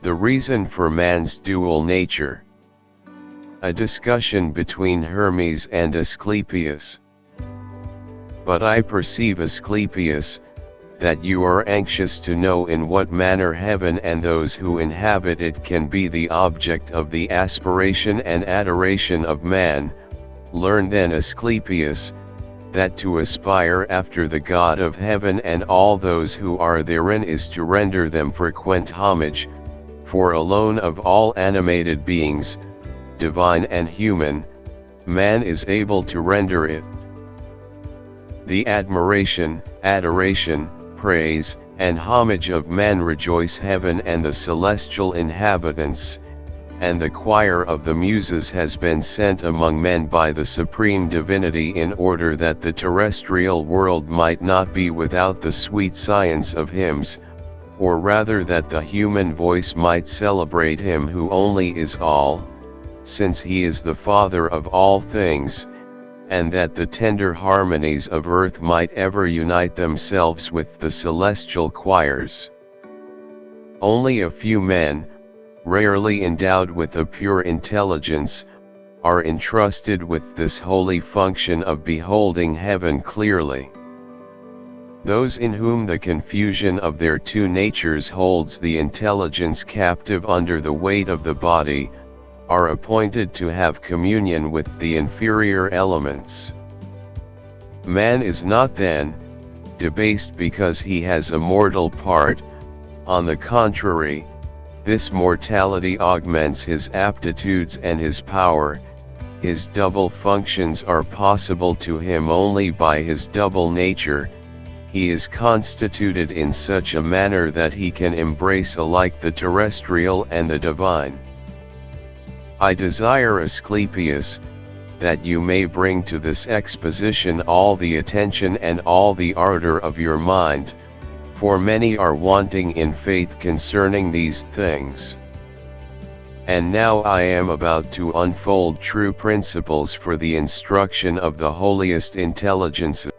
The reason for man's dual nature. A discussion between Hermes and Asclepius. But I perceive, Asclepius, that you are anxious to know in what manner heaven and those who inhabit it can be the object of the aspiration and adoration of man. Learn then, Asclepius, that to aspire after the God of heaven and all those who are therein is to render them frequent homage, for alone of all animated beings, divine and human, man is able to render it. The admiration, adoration, praise, and homage of man rejoice heaven and the celestial inhabitants, and the choir of the Muses has been sent among men by the Supreme Divinity in order that the terrestrial world might not be without the sweet science of hymns, or rather that the human voice might celebrate him who only is all, since he is the Father of all things, and that the tender harmonies of earth might ever unite themselves with the celestial choirs. Only a few men, rarely endowed with a pure intelligence, are entrusted with this holy function of beholding heaven clearly. Those in whom the confusion of their two natures holds the intelligence captive under the weight of the body, are appointed to have communion with the inferior elements. Man is not then debased because he has a mortal part. On the contrary, this mortality augments his aptitudes and his power. His double functions are possible to him only by his double nature. He is constituted in such a manner that he can embrace alike the terrestrial and the divine. I desire, Asclepius, that you may bring to this exposition all the attention and all the ardor of your mind, for many are wanting in faith concerning these things. And now I am about to unfold true principles for the instruction of the holiest intelligences.